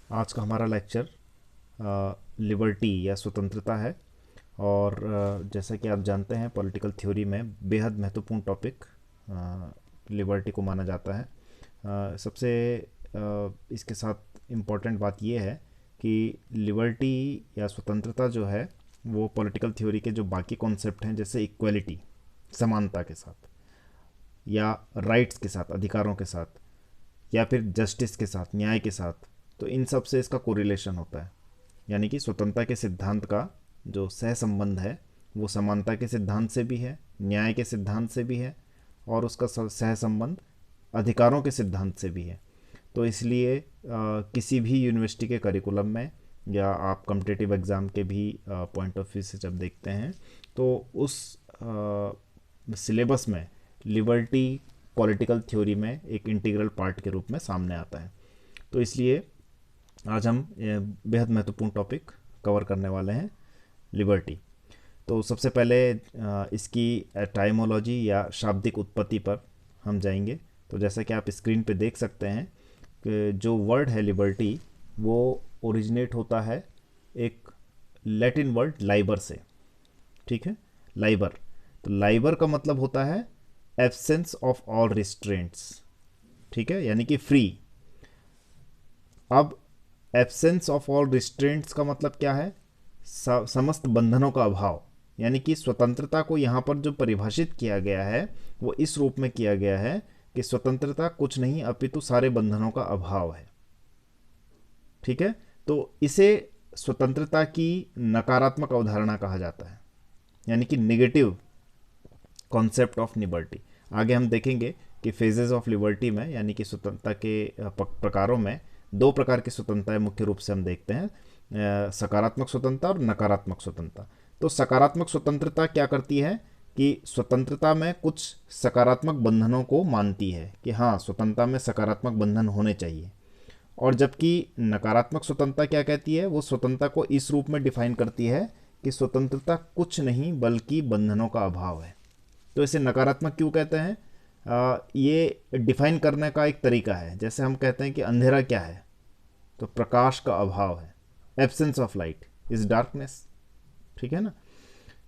आज का हमारा लेक्चर लिबर्टी या स्वतंत्रता है। और जैसा कि आप जानते हैं पॉलिटिकल थ्योरी में बेहद महत्वपूर्ण टॉपिक लिबर्टी को माना जाता है। सबसे इसके साथ इम्पॉर्टेंट बात यह है कि लिबर्टी या स्वतंत्रता जो है वो पॉलिटिकल थ्योरी के जो बाकी कॉन्सेप्ट हैं जैसे इक्वलिटी, समानता के साथ, या राइट्स के साथ, अधिकारों के साथ, या फिर जस्टिस के साथ, न्याय के साथ, तो इन सब से इसका कोरिलेशन होता है। यानी कि स्वतंत्रता के सिद्धांत का जो सह संबंध है वो समानता के सिद्धांत से भी है, न्याय के सिद्धांत से भी है, और उसका सह संबंध अधिकारों के सिद्धांत से भी है। तो इसलिए किसी भी यूनिवर्सिटी के करिकुलम में या आप कॉम्पिटिटिव एग्ज़ाम के भी पॉइंट ऑफ व्यू से जब देखते हैं तो उस सिलेबस में लिबर्टी पॉलिटिकल थ्योरी में एक इंटीग्रल पार्ट के रूप में सामने आता है। तो इसलिए आज हम बेहद महत्वपूर्ण टॉपिक कवर करने वाले हैं, लिबर्टी। तो सबसे पहले इसकी टाइमोलॉजी या शाब्दिक उत्पत्ति पर हम जाएंगे। तो जैसा कि आप स्क्रीन पे देख सकते हैं कि जो वर्ड है लिबर्टी वो ओरिजिनेट होता है एक लैटिन वर्ड लाइबर से। ठीक है, लाइबर। तो लाइबर का मतलब होता है एब्सेंस ऑफ ऑल रिस्ट्रेंट्स। ठीक है, यानी कि फ्री। अब एब्सेंस ऑफ ऑल रिस्ट्रेंट्स का मतलब क्या है? समस्त बंधनों का अभाव। यानी कि स्वतंत्रता को यहाँ पर जो परिभाषित किया गया है वो इस रूप में किया गया है कि स्वतंत्रता कुछ नहीं अपितु सारे बंधनों का अभाव है। ठीक है, तो इसे स्वतंत्रता की नकारात्मक अवधारणा कहा जाता है, यानी कि नेगेटिव कॉन्सेप्ट ऑफ लिबर्टी। आगे हम देखेंगे कि फेजेस ऑफ लिबर्टी में, यानी कि स्वतंत्रता के प्रकारों में दो प्रकार की स्वतंत्रताएं मुख्य रूप से हम देखते हैं, सकारात्मक स्वतंत्रता और नकारात्मक स्वतंत्रता। तो सकारात्मक स्वतंत्रता क्या करती है कि स्वतंत्रता में कुछ सकारात्मक बंधनों को मानती है कि हाँ, स्वतंत्रता में सकारात्मक बंधन होने चाहिए। और जबकि नकारात्मक स्वतंत्रता क्या कहती है? वो स्वतंत्रता को इस रूप में डिफाइन करती है कि स्वतंत्रता कुछ नहीं बल्कि बंधनों का अभाव है। तो इसे नकारात्मक क्यों कहते हैं? ये डिफाइन करने का एक तरीका है। जैसे हम कहते हैं कि अंधेरा क्या है, तो प्रकाश का अभाव है। Absence of light is darkness. ठीक है ना?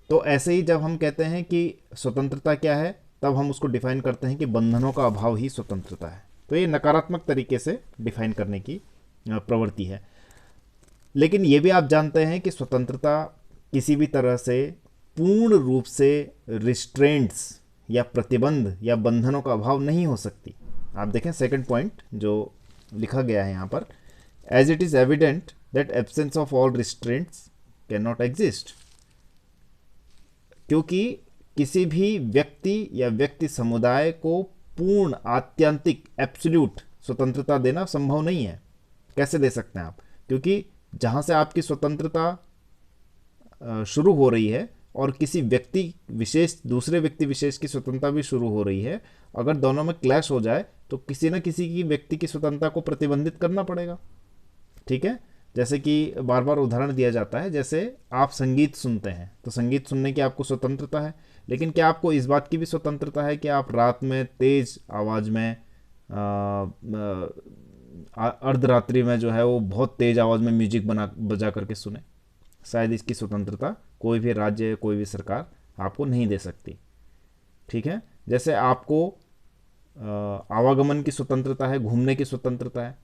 तो ऐसे ही जब हम कहते हैं कि स्वतंत्रता क्या है, तब हम उसको डिफाइन करते हैं कि बंधनों का अभाव ही स्वतंत्रता है। तो ये नकारात्मक तरीके से डिफाइन करने की प्रवृत्ति है। लेकिन ये भी आप जानते हैं कि स्वतंत्रता किसी भी तरह से पूर्ण रूप से रिस्ट्रेंट्स या प्रतिबंध या बंधनों का अभाव नहीं हो सकती। आप देखें सेकंड पॉइंट जो लिखा गया है यहाँ पर, as it is evident that absence of all restraints can not exist. क्योंकि किसी भी व्यक्ति या व्यक्ति समुदाय को पूर्ण, आत्यंतिक, एब्सोल्यूट स्वतंत्रता देना संभव नहीं है। कैसे दे सकते हैं आप? क्योंकि जहाँ से आपकी स्वतंत्रता शुरू हो रही है और किसी व्यक्ति विशेष, दूसरे व्यक्ति विशेष की स्वतंत्रता भी शुरू हो रही है, अगर दोनों में क्लैश हो जाए तो किसी न किसी की व्यक्ति की स्वतंत्रता को प्रतिबंधित करना पड़ेगा। ठीक है, जैसे कि बार बार उदाहरण दिया जाता है, जैसे आप संगीत सुनते हैं तो संगीत सुनने की आपको स्वतंत्रता है, लेकिन क्या आपको इस बात की भी स्वतंत्रता है कि आप रात में तेज आवाज़ में अर्धरात्रि में जो है वो बहुत तेज आवाज़ में म्यूजिक बजा करके सुने? शायद इसकी स्वतंत्रता कोई भी राज्य, कोई भी सरकार आपको नहीं दे सकती। ठीक है, जैसे आपको आवागमन की स्वतंत्रता है, घूमने की स्वतंत्रता है,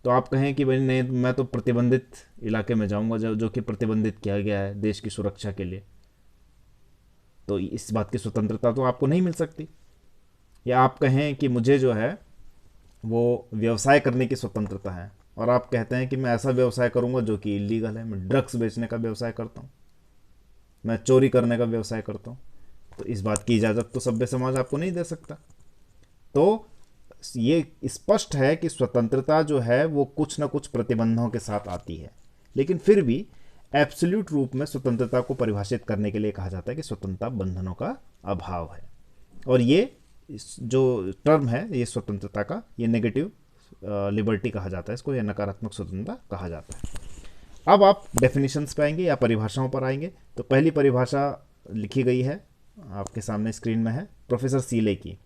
तो आप कहें कि भाई नहीं, मैं तो प्रतिबंधित इलाके में जाऊंगा जो कि प्रतिबंधित किया गया है देश की सुरक्षा के लिए, तो इस बात की स्वतंत्रता तो आपको नहीं मिल सकती। या आप कहें कि मुझे जो है वो व्यवसाय करने की स्वतंत्रता है, और आप कहते हैं कि मैं ऐसा व्यवसाय करूंगा जो कि इलीगल है, मैं ड्रग्स बेचने का व्यवसाय करता हूँ, मैं चोरी करने का व्यवसाय करता हूँ, तो इस बात की इजाज़त तो सभ्य समाज आपको नहीं दे सकता। तो ये स्पष्ट है कि स्वतंत्रता जो है वो कुछ ना कुछ प्रतिबंधों के साथ आती है, लेकिन फिर भी एब्सोल्यूट रूप में स्वतंत्रता को परिभाषित करने के लिए कहा जाता है कि स्वतंत्रता बंधनों का अभाव है। और ये जो टर्म है ये स्वतंत्रता का, ये नेगेटिव लिबर्टी कहा जाता है इसको, या नकारात्मक स्वतंत्रता कहा जाता है। अब आप डेफिनेशंस पे आएंगे या परिभाषाओं पर आएंगे। तो पहली परिभाषा लिखी गई है, आपके सामने स्क्रीन में है, प्रोफेसर सीले की।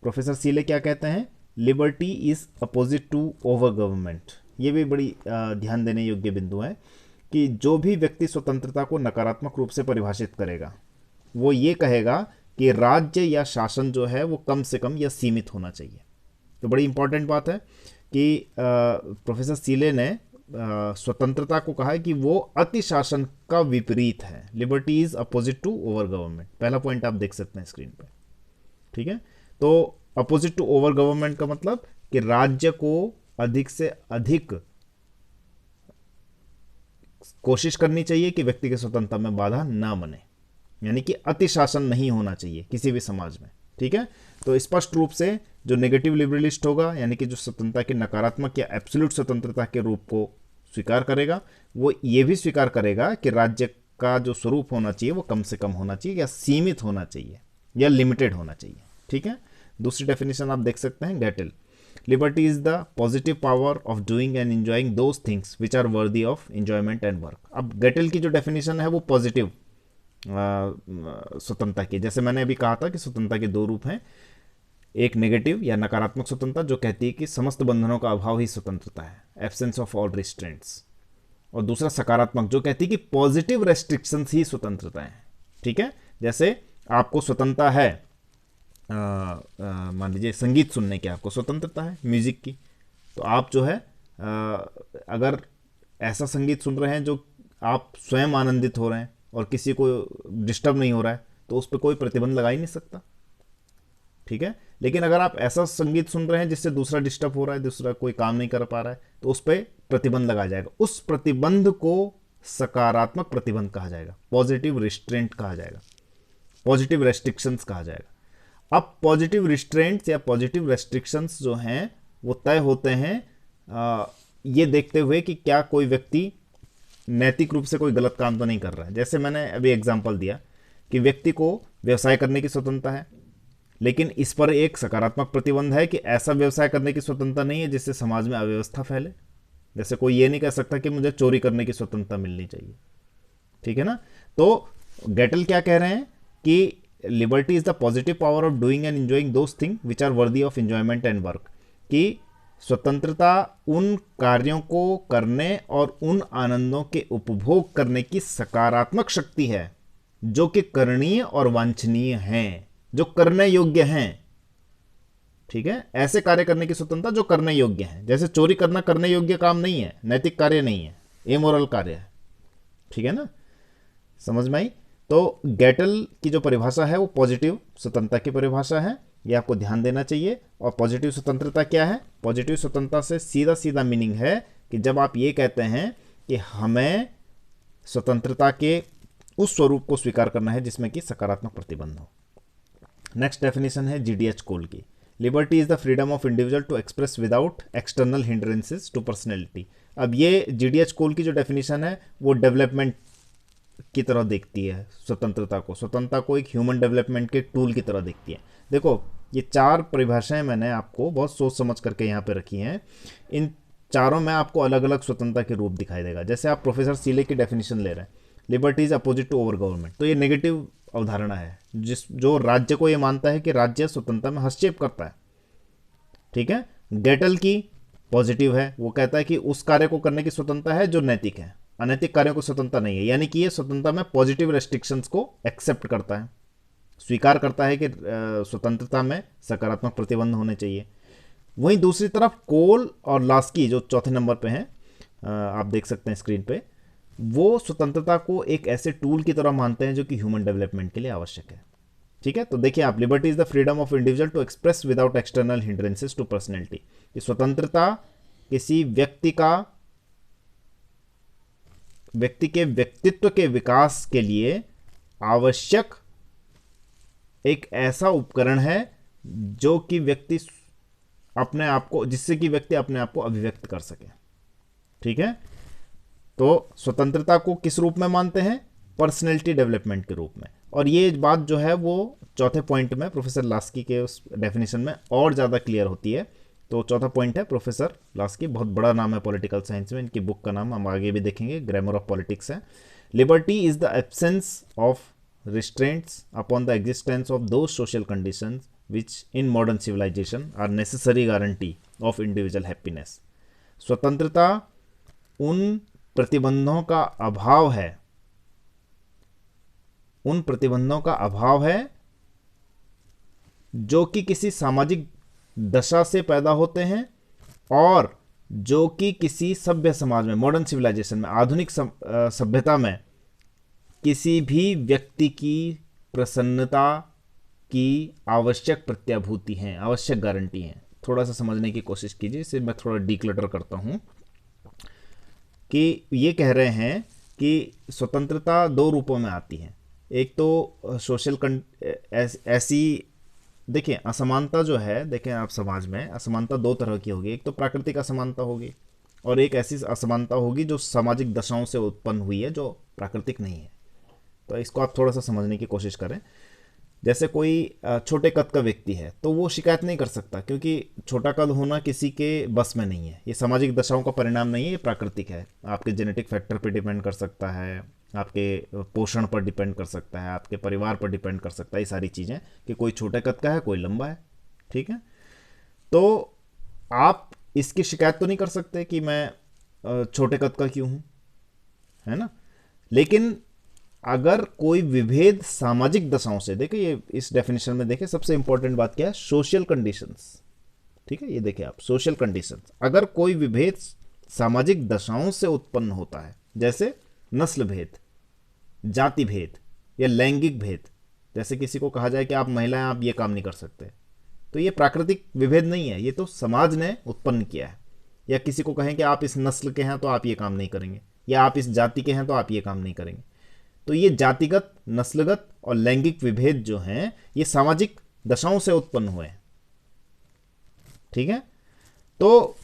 प्रोफेसर सीले क्या कहते हैं? Liberty is opposite to over government. ये भी बड़ी ध्यान देने योग्य बिंदु है कि जो भी व्यक्ति स्वतंत्रता को नकारात्मक रूप से परिभाषित करेगा वो ये कहेगा कि राज्य या शासन जो है वो कम से कम या सीमित होना चाहिए। तो बड़ी इंपॉर्टेंट बात है कि प्रोफेसर सीले ने स्वतंत्रता को कहा है कि वो अति शासन का विपरीत है। Liberty is opposite to over government. पहला पॉइंट आप देख सकते हैं स्क्रीन पे, ठीक है। तो अपोजिट टू ओवर गवर्नमेंट का मतलब कि राज्य को अधिक से अधिक कोशिश करनी चाहिए कि व्यक्ति की स्वतंत्रता में बाधा ना बने, यानी कि अति शासन नहीं होना चाहिए किसी भी समाज में, ठीक है। तो स्पष्ट रूप से जो नेगेटिव लिबरलिस्ट होगा, यानी कि जो स्वतंत्रता की नकारात्मक या एब्सोल्यूट स्वतंत्रता के रूप को स्वीकार करेगा, वो ये भी स्वीकार करेगा कि राज्य का जो स्वरूप होना चाहिए वो कम से कम होना चाहिए या सीमित होना चाहिए या लिमिटेड होना चाहिए, ठीक है। दूसरी डेफिनेशन आप देख सकते हैं, Gettell. Liberty is the positive power of doing and enjoying those things which are worthy of enjoyment and work. अब गेटल की जो डेफिनेशन है वो पॉजिटिव स्वतंत्रता की, जैसे मैंने अभी कहा था कि स्वतंत्रता के दो रूप हैं, एक नेगेटिव या नकारात्मक स्वतंत्रता जो कहती है कि समस्त बंधनों का अभाव ही स्वतंत्रता है, एब्सेंस ऑफ ऑल रिस्ट्रेंट्स, और दूसरा सकारात्मक जो कहती है कि पॉजिटिव रेस्ट्रिक्शंस ही स्वतंत्रता है, ठीक है। जैसे आपको स्वतंत्रता है, मान लीजिए संगीत सुनने की आपको स्वतंत्रता है, म्यूजिक की, तो आप जो है अगर ऐसा संगीत सुन रहे हैं जो आप स्वयं आनंदित हो रहे हैं और किसी को डिस्टर्ब नहीं हो रहा है, तो उस पर कोई प्रतिबंध लगा ही नहीं सकता, ठीक है। लेकिन अगर आप ऐसा संगीत सुन रहे हैं जिससे दूसरा डिस्टर्ब हो रहा है, दूसरा कोई काम नहीं कर पा रहा है, तो उस पर प्रतिबंध लगाया जाएगा। उस प्रतिबंध को सकारात्मक प्रतिबंध कहा जाएगा, पॉजिटिव रिस्ट्रेंट कहा जाएगा, पॉजिटिव रेस्ट्रिक्शंस कहा जाएगा। अब पॉजिटिव रिस्ट्रेंट्स या पॉजिटिव रेस्ट्रिक्शंस जो हैं वो तय होते हैं ये देखते हुए कि क्या कोई व्यक्ति नैतिक रूप से कोई गलत काम तो नहीं कर रहा है। जैसे मैंने अभी एग्जांपल दिया कि व्यक्ति को व्यवसाय करने की स्वतंत्रता है, लेकिन इस पर एक सकारात्मक प्रतिबंध है कि ऐसा व्यवसाय करने की स्वतंत्रता नहीं है जिससे समाज में अव्यवस्था फैले। जैसे कोई ये नहीं कह सकता कि मुझे चोरी करने की स्वतंत्रता मिलनी चाहिए, ठीक है ना। तो गेटल क्या कह रहे हैं कि liberty is the positive power of doing and enjoying those thing which are worthy of enjoyment and work, कि स्वतंत्रता उन कार्यों को करने और उन आनंदों के उपभोग करने की सकारात्मक शक्ति है जो कि करणीय और वांछनीय हैं, जो करने योग्य हैं, ठीक है। ऐसे कार्य करने की स्वतंत्रता जो करने योग्य हैं। जैसे चोरी करना करने योग्य काम नहीं है, नैतिक कार्य नहीं है, इमोरल कार्य है, ठीक है ना, समझ में आई। तो गेटल की जो परिभाषा है वो पॉजिटिव स्वतंत्रता की परिभाषा है, ये आपको ध्यान देना चाहिए। और पॉजिटिव स्वतंत्रता क्या है? पॉजिटिव स्वतंत्रता से सीधा सीधा मीनिंग है कि जब आप ये कहते हैं कि हमें स्वतंत्रता के उस स्वरूप को स्वीकार करना है जिसमें कि सकारात्मक प्रतिबंध हो। नेक्स्ट डेफिनेशन है जीडीएच कोल की, liberty is the freedom of individual to express without external hindrances to personality. अब ये जीडीएच कोल की जो डेफिनेशन है वो डेवलपमेंट की तरह देखती है स्वतंत्रता को एक ह्यूमन डेवलपमेंट के टूल की तरह देखती है। देखो ये चार परिभाषाएं मैंने आपको बहुत सोच समझ करके यहाँ पे रखी हैं, इन चारों में आपको अलग अलग स्वतंत्रता के रूप दिखाई देगा। जैसे आप प्रोफेसर सीले की डेफिनेशन ले रहे हैं, liberty is opposite to over government, तो ये नेगेटिव अवधारणा है जो राज्य को ये मानता है कि राज्य स्वतंत्रता में हस्तक्षेप करता है, ठीक है। गेटल की पॉजिटिव है, वो कहता है कि उस कार्य को करने की स्वतंत्रता है जो नैतिक है, अनैतिक कार्यों को स्वतंत्रता नहीं है, यानी कि ये स्वतंत्रता में पॉजिटिव रेस्ट्रिक्शंस को एक्सेप्ट करता है, स्वीकार करता है कि स्वतंत्रता में सकारात्मक प्रतिबंध होने चाहिए। वहीं दूसरी तरफ कोल और लास्की जो चौथे नंबर पे हैं, आप देख सकते हैं स्क्रीन पे, वो स्वतंत्रता को एक ऐसे टूल की तरह मानते हैं जो कि ह्यूमन डेवलपमेंट के लिए आवश्यक है, ठीक है। तो देखिए आप, liberty is the freedom of individual to express without external hindrances to personality. ये स्वतंत्रता किसी व्यक्ति के व्यक्तित्व के विकास के लिए आवश्यक एक ऐसा उपकरण है जो कि व्यक्ति अपने आप को, जिससे कि व्यक्ति अपने आप को अभिव्यक्त कर सके, ठीक है। तो स्वतंत्रता को किस रूप में मानते हैं? पर्सनैलिटी डेवलपमेंट के रूप में। और ये बात जो है वो चौथे पॉइंट में प्रोफेसर लास्की के उस डेफिनेशन में और ज़्यादा क्लियर होती है। तो चौथा पॉइंट है प्रोफेसर लास्की, बहुत बड़ा नाम है पॉलिटिकल साइंस में, इनकी बुक का नाम हम आगे भी देखेंगे, ग्रामर ऑफ पॉलिटिक्स है। Liberty is the absence of restraints upon the existence of those social conditions which in modern civilization are necessary guarantee of individual happiness। स्वतंत्रता उन प्रतिबंधों का अभाव है, उन प्रतिबंधों का अभाव है जो कि किसी सामाजिक दशा से पैदा होते हैं और जो कि किसी सभ्य समाज में, मॉडर्न सिविलाइजेशन में, आधुनिक सभ्यता में किसी भी व्यक्ति की प्रसन्नता की आवश्यक प्रत्याभूति हैं, आवश्यक गारंटी हैं। थोड़ा सा समझने की कोशिश कीजिए, इसे मैं थोड़ा डिक्लटर करता हूं कि ये कह रहे हैं कि स्वतंत्रता दो रूपों में आती है। एक तो सोशल ऐसी, देखिए असमानता जो है, देखें आप समाज में असमानता दो तरह की होगी। एक तो प्राकृतिक असमानता होगी और एक ऐसी असमानता होगी जो सामाजिक दशाओं से उत्पन्न हुई है, जो प्राकृतिक नहीं है। तो इसको आप थोड़ा सा समझने की कोशिश करें। जैसे कोई छोटे कद का व्यक्ति है तो वो शिकायत नहीं कर सकता, क्योंकि छोटा कद होना किसी के बस में नहीं है। ये सामाजिक दशाओं का परिणाम नहीं है, ये प्राकृतिक है। आपके जेनेटिक फैक्टर पर डिपेंड कर सकता है, आपके पोषण पर डिपेंड कर सकता है, आपके परिवार पर डिपेंड कर सकता है, ये सारी चीज़ें, कि कोई छोटे कद का है, कोई लंबा है। ठीक है, तो आप इसकी शिकायत तो नहीं कर सकते कि मैं छोटे कद का क्यों हूँ, है ना। लेकिन अगर कोई विभेद सामाजिक दशाओं से, देखिए ये इस डेफिनेशन में देखिए सबसे इंपॉर्टेंट बात क्या है, सोशल कंडीशंस। ठीक है, ये देखिए आप, सोशल कंडीशंस। अगर कोई विभेद सामाजिक दशाओं से उत्पन्न होता है, जैसे नस्ल भेद, जाति भेद या लैंगिक भेद, जैसे किसी को कहा जाए कि आप महिलाएं, आप ये काम नहीं कर सकते, तो ये प्राकृतिक विभेद नहीं है, ये तो समाज ने उत्पन्न किया है। या किसी को कहें कि आप इस नस्ल के हैं तो आप ये काम नहीं करेंगे, या आप इस जाति के हैं तो आप ये काम नहीं करेंगे, तो ये जातिगत, नस्लगत और लैंगिक विभेद जो हैं, ये सामाजिक दशाओं से उत्पन्न हुए हैं। ठीक है, तो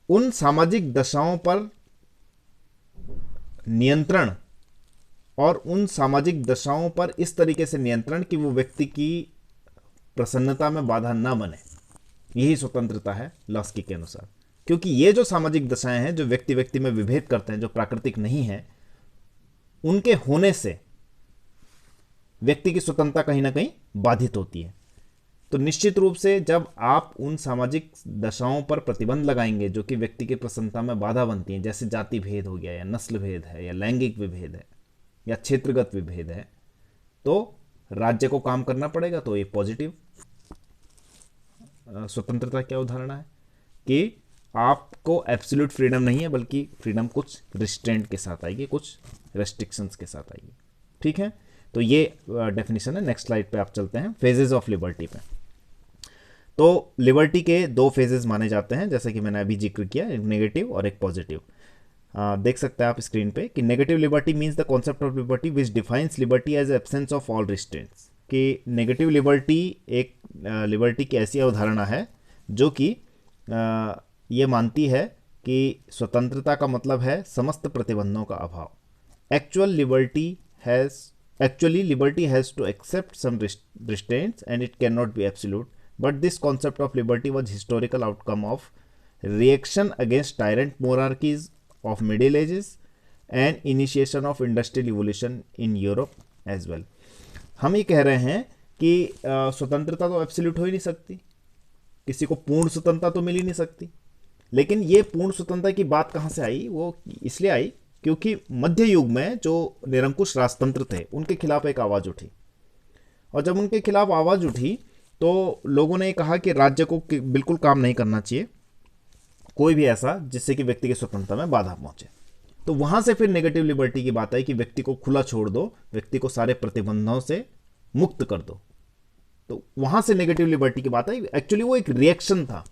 उन सामाजिक दशाओं पर नियंत्रण, और उन सामाजिक दशाओं पर इस तरीके से नियंत्रण कि वो व्यक्ति की प्रसन्नता में बाधा ना बने, यही स्वतंत्रता है लॉस्की के अनुसार। क्योंकि ये जो सामाजिक दशाएं हैं जो व्यक्ति व्यक्ति में विभेद करते हैं, जो प्राकृतिक नहीं है, उनके होने से व्यक्ति की स्वतंत्रता कहीं ना कहीं बाधित होती है। तो निश्चित रूप से जब आप उन सामाजिक दशाओं पर प्रतिबंध लगाएंगे जो कि व्यक्ति की प्रसन्नता में बाधा बनती हैं, जैसे जाति भेद हो गया, या नस्ल भेद है, या लैंगिक विभेद है, या क्षेत्रगत विभेद है, तो राज्य को काम करना पड़ेगा। तो ये पॉजिटिव स्वतंत्रता क्या उदाहरण है कि आपको एब्सोल्यूट फ्रीडम नहीं है, बल्कि फ्रीडम कुछ रिस्ट्रेंट के साथ आएगी, कुछ रेस्ट्रिक्शंस के साथ आएगी। ठीक है, तो ये डेफिनेशन है। नेक्स्ट स्लाइड पे आप चलते हैं, फेजेस ऑफ लिबर्टी पे। तो लिबर्टी के दो फेजेस माने जाते हैं, जैसे कि मैंने अभी जिक्र किया, एक नेगेटिव और एक पॉजिटिव। देख सकते हैं आप स्क्रीन पे कि negative liberty means the concept of liberty which defines liberty as absence of all restraints. कि नेगेटिव लिबर्टी एक लिबर्टी की ऐसी अवधारणा है जो कि ये मानती है कि स्वतंत्रता का मतलब है समस्त प्रतिबंधों का अभाव। Actually, liberty has to accept some restraints and it cannot be absolute. But this concept of liberty was historical outcome of reaction against tyrant monarchies of Middle Ages and initiation of industrial evolution in Europe as well. हम ये कह रहे हैं कि स्वतंत्रता तो absolute हो ही नहीं सकती, किसी को पूर्ण स्वतंत्रता तो मिल ही नहीं सकती। लेकिन ये पूर्ण स्वतंत्रता की बात कहाँ से आई? वो इसलिए आई क्योंकि मध्य युग में जो निरंकुश राजतंत्र थे उनके खिलाफ एक आवाज़ उठी, और जब उनके खिलाफ आवाज़ उठी तो लोगों ने कहा कि राज्य को बिल्कुल काम नहीं करना चाहिए कोई भी ऐसा जिससे कि व्यक्ति की स्वतंत्रता में बाधा पहुंचे। तो वहां से फिर नेगेटिव लिबर्टी की बात आई कि व्यक्ति को खुला छोड़ दो, व्यक्ति को सारे प्रतिबंधों से मुक्त कर दो। तो वहां से नेगेटिव लिबर्टी की बात आई। एक्चुअली वो एक रिएक्शन था,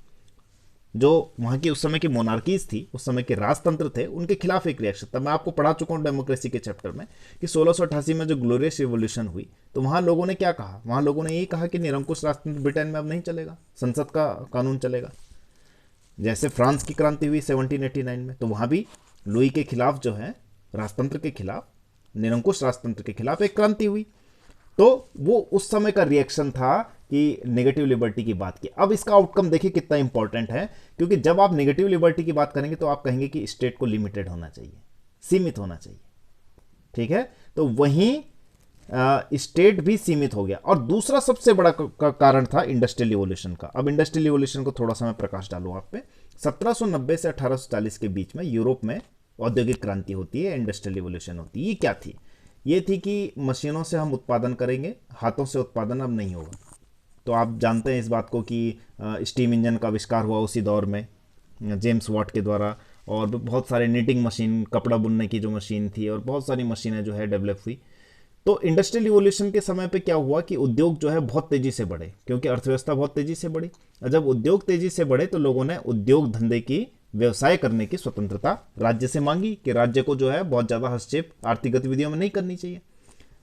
जो वहाँ की उस समय की मोनार्कीज थी, उस समय के राजतंत्र थे, उनके खिलाफ एक रिएक्शन था। मैं आपको पढ़ा चुका हूँ डेमोक्रेसी के चैप्टर में कि 1688 में जो ग्लोरियस रिवॉल्यूशन हुई, तो वहाँ लोगों ने क्या कहा? वहाँ लोगों ने यही कहा कि निरंकुश राजतंत्र ब्रिटेन में अब नहीं चलेगा, संसद का कानून चलेगा। जैसे फ्रांस की क्रांति हुई 1789 में, तो वहाँ भी लुई के खिलाफ जो है, राजतंत्र के खिलाफ, निरंकुश राजतंत्र के खिलाफ एक क्रांति हुई। तो वो उस समय का रिएक्शन था कि नेगेटिव लिबर्टी की बात की। अब इसका आउटकम देखिए कितना इंपॉर्टेंट है, क्योंकि जब आप नेगेटिव लिबर्टी की बात करेंगे तो आप कहेंगे कि स्टेट को लिमिटेड होना चाहिए, सीमित होना चाहिए। ठीक है, तो वहीं स्टेट भी सीमित हो गया। और दूसरा सबसे बड़ा कारण था इंडस्ट्रियल रिवॉल्यूशन का। अब इंडस्ट्रियल रिवॉल्यूशन को थोड़ा सा मैं प्रकाश डालूं आप पे 1790 से 1840 के बीच में यूरोप में औद्योगिक क्रांति होती है, इंडस्ट्रियल रिवॉल्यूशन होती है। ये क्या थी? ये थी कि मशीनों से हम उत्पादन करेंगे, हाथों से उत्पादन अब नहीं होगा। तो आप जानते हैं इस बात को कि स्टीम इंजन का आविष्कार हुआ उसी दौर में जेम्स वाट के द्वारा, और बहुत सारे नीटिंग मशीन, कपड़ा बुनने की जो मशीन थी, और बहुत सारी मशीनें जो है डेवलप हुई। तो इंडस्ट्रियल रिवॉल्यूशन के समय पे क्या हुआ कि उद्योग जो है बहुत तेजी से बढ़े, क्योंकि अर्थव्यवस्था बहुत तेजी से बढ़ी। और जब उद्योग तेजी से बढ़े तो लोगों ने उद्योग धंधे की, व्यवसाय करने की स्वतंत्रता राज्य से मांगी कि राज्य को जो है बहुत ज़्यादा हस्तक्षेप आर्थिक गतिविधियों में नहीं करनी चाहिए।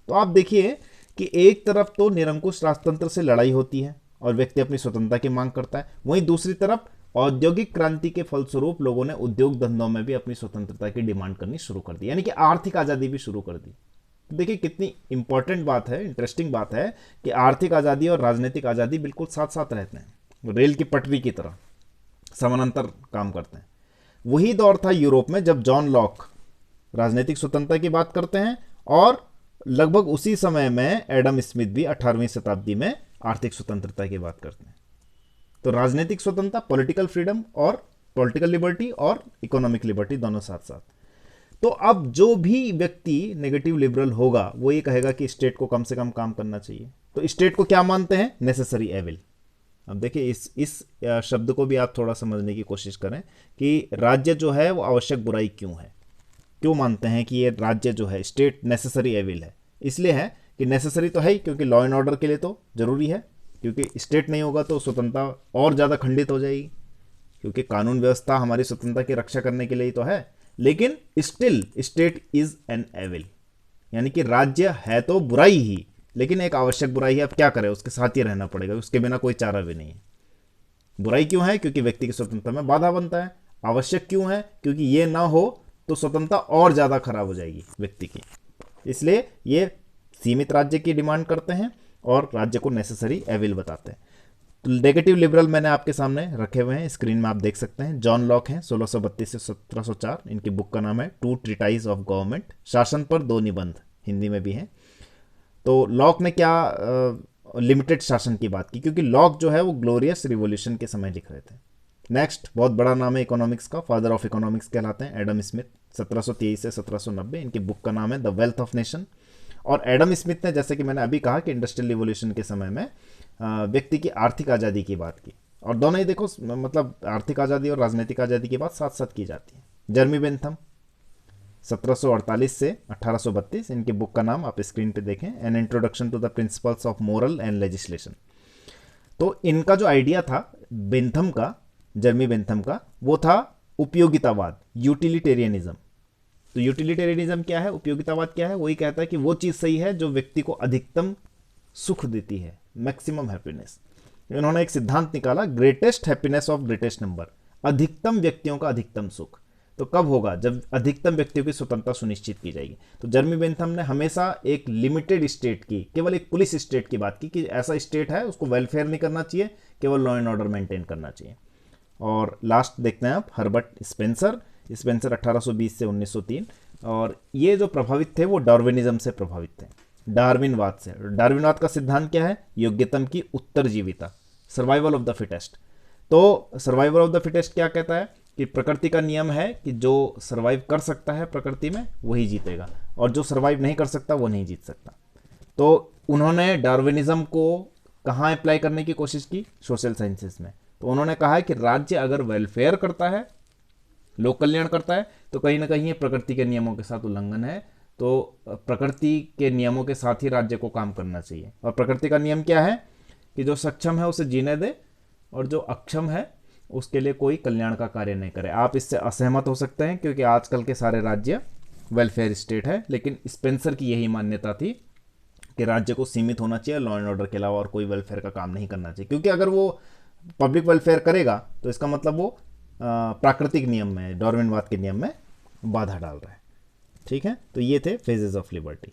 तो आप देखिए कि एक तरफ तो निरंकुश राजतंत्र से लड़ाई होती है और व्यक्ति अपनी स्वतंत्रता की मांग करता है, वहीं दूसरी तरफ औद्योगिक क्रांति के फलस्वरूप लोगों ने उद्योग धंधों में भी अपनी स्वतंत्रता की डिमांड करनी शुरू कर दी, यानी कि आर्थिक आज़ादी भी शुरू कर दी। तो देखिए कितनी इंपॉर्टेंट बात है, इंटरेस्टिंग बात है कि आर्थिक आज़ादी और राजनीतिक आज़ादी बिल्कुल साथ साथ रहते हैं, रेल की पटरी की तरह समानांतर काम करते हैं। वही दौर था यूरोप में जब जॉन लॉक राजनीतिक स्वतंत्रता की बात करते हैं, और लगभग उसी समय में एडम स्मिथ भी 18वीं शताब्दी में आर्थिक स्वतंत्रता की बात करते हैं। तो राजनीतिक स्वतंत्रता, पॉलिटिकल फ्रीडम और पॉलिटिकल लिबर्टी और इकोनॉमिक लिबर्टी दोनों साथ साथ। तो अब जो भी व्यक्ति नेगेटिव लिबरल होगा वो ये कहेगा कि स्टेट को कम से कम काम करना चाहिए। तो स्टेट को क्या मानते हैं? Necessary evil. अब देखिए इस शब्द को भी आप थोड़ा समझने की कोशिश करें कि राज्य जो है वो आवश्यक बुराई क्यों है, क्यों मानते हैं कि ये राज्य जो है स्टेट नेसेसरी एविल है। इसलिए है कि नेसेसरी तो है ही क्योंकि लॉ एंड ऑर्डर के लिए तो जरूरी है, क्योंकि स्टेट नहीं होगा तो स्वतंत्रता और ज़्यादा खंडित हो जाएगी, क्योंकि कानून व्यवस्था हमारी स्वतंत्रता की रक्षा करने के लिए ही तो है। लेकिन still state is an evil, यानी कि राज्य है तो बुराई ही, लेकिन एक आवश्यक बुराई है। अब क्या करें, उसके साथ ही रहना पड़ेगा, उसके बिना कोई चारा भी नहीं है। बुराई क्यों है? क्योंकि व्यक्ति की स्वतंत्रता में बाधा बनता है। आवश्यक क्यों है? क्योंकि ये ना हो तो स्वतंत्रता और ज़्यादा खराब हो जाएगी व्यक्ति की। इसलिए ये सीमित राज्य की डिमांड करते हैं और राज्य को नेसेसरी एविल बताते हैं। तो नेगेटिव लिबरल मैंने आपके सामने रखे हुए हैं, स्क्रीन में आप देख सकते हैं। जॉन लॉक हैं, 1632 से 1704। इनकी बुक का नाम है टू ट्रीटाइज ऑफ गवर्नमेंट, शासन पर दो निबंध, हिंदी में भी हैं। तो लॉक ने क्या लिमिटेड शासन की बात की, क्योंकि लॉक जो है वो ग्लोरियस रिवॉल्यूशन के समय लिख रहे थे। नेक्स्ट बहुत बड़ा नाम है इकोनॉमिक्स का, फादर ऑफ इकोनॉमिक्स कहलाते हैं एडम स्मिथ, 1723 से 1790। इनकी बुक का नाम है द वेल्थ ऑफ नेशन। और एडम स्मिथ ने, जैसे कि मैंने अभी कहा, कि इंडस्ट्रियल रिवॉल्यूशन के समय में व्यक्ति की आर्थिक आज़ादी की बात की। और दोनों ही देखो, मतलब आर्थिक आज़ादी और राजनीतिक आज़ादी की बात साथ साथ की जाती है। जर्मी बेंथम 1748 से 1832, इनकी बुक का नाम आप स्क्रीन पे देखें, an introduction to the principles of moral and legislation. तो इनका जो आइडिया था बेंथम का, जर्मी बेंथम का, वो था उपयोगितावाद, यूटिलिटेरियनिज्म। तो यूटिलिटेरियनिज्म क्या है, उपयोगितावाद क्या है? वही कहता है कि वो चीज़ सही है जो व्यक्ति को अधिकतम सुख देती है, मैक्सिमम हैप्पीनेस। इन्होंने एक सिद्धांत निकाला, greatest happiness of greatest number, अधिकतम व्यक्तियों का अधिकतम सुख। तो कब होगा? जब अधिकतम व्यक्तियों की स्वतंत्रता सुनिश्चित की जाएगी। तो जर्मी बेंथम ने हमेशा एक लिमिटेड स्टेट की, केवल एक पुलिस स्टेट की बात की कि ऐसा स्टेट है उसको वेलफेयर नहीं करना चाहिए, केवल लॉ एंड ऑर्डर मेंटेन करना चाहिए। और लास्ट देखते हैं आप, हर्बर्ट स्पेंसर 1820 से 1903। और ये जो प्रभावित थे वो डार्विनिज्म से प्रभावित थे, डार्विनवाद से। डार्विनवाद का सिद्धांत क्या है? योग्यतम की उत्तरजीविता, सर्वाइवल ऑफ द फिटेस्ट। तो सर्वाइवल ऑफ द फिटेस्ट क्या कहता है कि प्रकृति का नियम है कि जो सर्वाइव कर सकता है प्रकृति में वही जीतेगा, और जो सर्वाइव नहीं कर सकता वो नहीं जीत सकता। तो उन्होंने डार्विनिज्म को कहाँ अप्लाई करने की कोशिश की? सोशल साइंसेस में। तो उन्होंने कहा है कि राज्य अगर वेलफेयर करता है, लोक कल्याण करता है, तो कहीं ना कहीं ये प्रकृति के नियमों के साथ उल्लंघन है। तो प्रकृति के नियमों के साथ ही राज्य को काम करना चाहिए। और प्रकृति का नियम क्या है कि जो सक्षम है उसे जीने दे, और जो अक्षम है उसके लिए कोई कल्याण का कार्य नहीं करे। आप इससे असहमत हो सकते हैं क्योंकि आजकल के सारे राज्य वेलफेयर स्टेट है, लेकिन स्पेंसर की यही मान्यता थी कि राज्य को सीमित होना चाहिए, लॉ एंड ऑर्डर के अलावा और कोई वेलफेयर का काम नहीं करना चाहिए। क्योंकि अगर वो पब्लिक वेलफेयर करेगा तो इसका मतलब वो प्राकृतिक नियम में, डार्विनवाद के नियम में बाधा डाल रहा है। ठीक है, तो ये थे फेजेस ऑफ लिबर्टी।